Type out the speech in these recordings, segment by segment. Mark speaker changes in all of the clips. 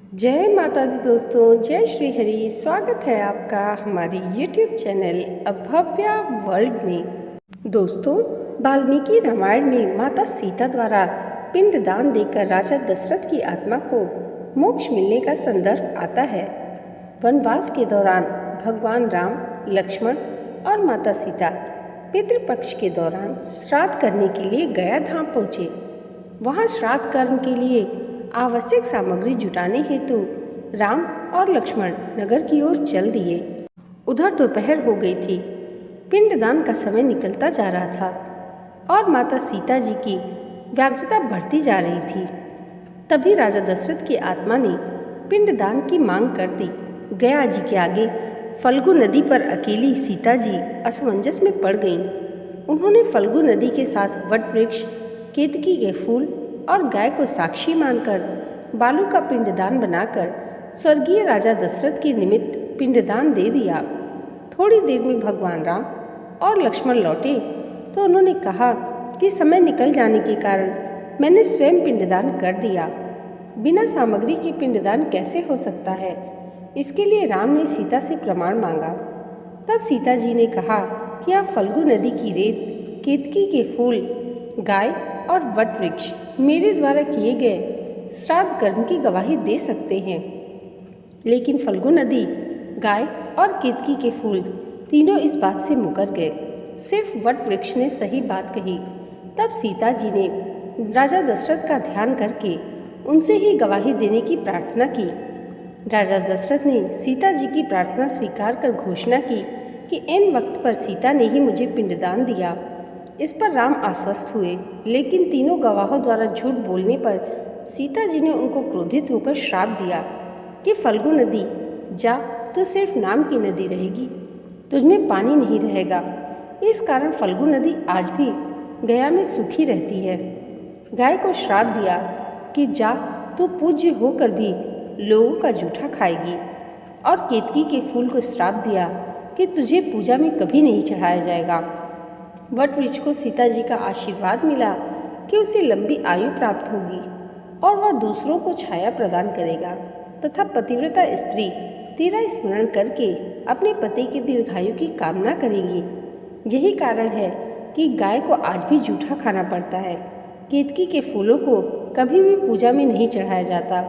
Speaker 1: जय माता दी दोस्तों, जय श्री हरि। स्वागत है आपका हमारे YouTube चैनल अभव्या वर्ल्ड में। दोस्तों, वाल्मीकि रामायण में माता सीता द्वारा पिंडदान देकर राजा दशरथ की आत्मा को मोक्ष मिलने का संदर्भ आता है। वनवास के दौरान भगवान राम, लक्ष्मण और माता सीता पितृपक्ष के दौरान श्राद्ध करने के लिए गया धाम पहुँचे। वहाँ श्राद्ध कर्म के लिए आवश्यक सामग्री जुटाने हेतु राम और लक्ष्मण नगर की ओर चल दिए। उधर दोपहर हो गई थी। पिंडदान का समय निकलता जा रहा था और माता सीता जी की व्याकुलता बढ़ती जा रही थी। तभी राजा दशरथ की आत्मा ने पिंडदान की मांग कर दी। गया जी के आगे फल्गु नदी पर अकेली सीता जी असमंजस में पड़ गईं। उन्होंने फल्गु नदी के साथ वट वृक्ष, केतकी के फूल और गाय को साक्षी मानकर बालू का पिंडदान बनाकर स्वर्गीय राजा दशरथ के निमित्त पिंडदान दे दिया। थोड़ी देर में भगवान राम और लक्ष्मण लौटे तो उन्होंने कहा कि समय निकल जाने के कारण मैंने स्वयं पिंडदान कर दिया। बिना सामग्री के पिंडदान कैसे हो सकता है? इसके लिए राम ने सीता से प्रमाण मांगा। तब सीता जी ने कहा कि आप फल्गु नदी की रेत, केतकी के फूल, गाय और वट वृक्ष मेरे द्वारा किए गए श्राद्ध कर्म की गवाही दे सकते हैं। लेकिन फल्गु नदी, गाय और केतकी के फूल तीनों इस बात से मुकर गए। सिर्फ वट वृक्ष ने सही बात कही। तब सीता जी ने राजा दशरथ का ध्यान करके उनसे ही गवाही देने की प्रार्थना की। राजा दशरथ ने सीता जी की प्रार्थना स्वीकार कर घोषणा की कि इन वक्त पर सीता ने ही मुझे पिंडदान दिया। इस पर राम आश्वस्त हुए, लेकिन तीनों गवाहों द्वारा झूठ बोलने पर सीता जी ने उनको क्रोधित होकर श्राप दिया कि फल्गु नदी, जा तो सिर्फ नाम की नदी रहेगी, तुझमें पानी नहीं रहेगा। इस कारण फल्गु नदी आज भी गया में सूखी रहती है। गाय को श्राप दिया कि जा तो पूज्य होकर भी लोगों का जूठा खाएगी, और केतकी के फूल को श्राप दिया कि तुझे पूजा में कभी नहीं चढ़ाया जाएगा। वट वृक्ष को सीता जी का आशीर्वाद मिला कि उसे लंबी आयु प्राप्त होगी और वह दूसरों को छाया प्रदान करेगा तथा पतिव्रता स्त्री तेरा स्मरण करके अपने पति की दीर्घायु की कामना करेगी। यही कारण है कि गाय को आज भी जूठा खाना पड़ता है, केतकी के फूलों को कभी भी पूजा में नहीं चढ़ाया जाता,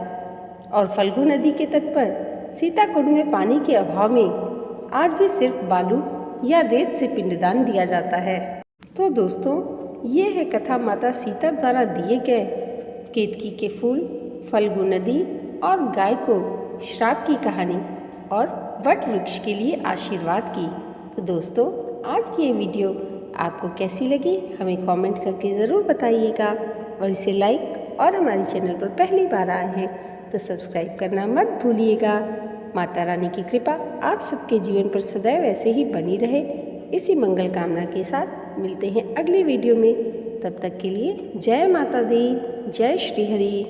Speaker 1: और फल्गु नदी के तट पर सीता कुंड में पानी के अभाव में आज भी सिर्फ बालू या रेत से पिंडदान दिया जाता है। तो दोस्तों, ये है कथा माता सीता द्वारा दिए गए केतकी के फूल, फल्गु नदी और गाय को श्राप की कहानी और वट वृक्ष के लिए आशीर्वाद की। तो दोस्तों, आज की ये वीडियो आपको कैसी लगी हमें कमेंट करके ज़रूर बताइएगा, और इसे लाइक और हमारे चैनल पर पहली बार आए हैं तो सब्सक्राइब करना मत भूलिएगा। माता रानी की कृपा आप सबके जीवन पर सदैव ऐसे ही बनी रहे, इसी मंगल कामना के साथ मिलते हैं अगली वीडियो में। तब तक के लिए जय माता दी, जय श्री हरि।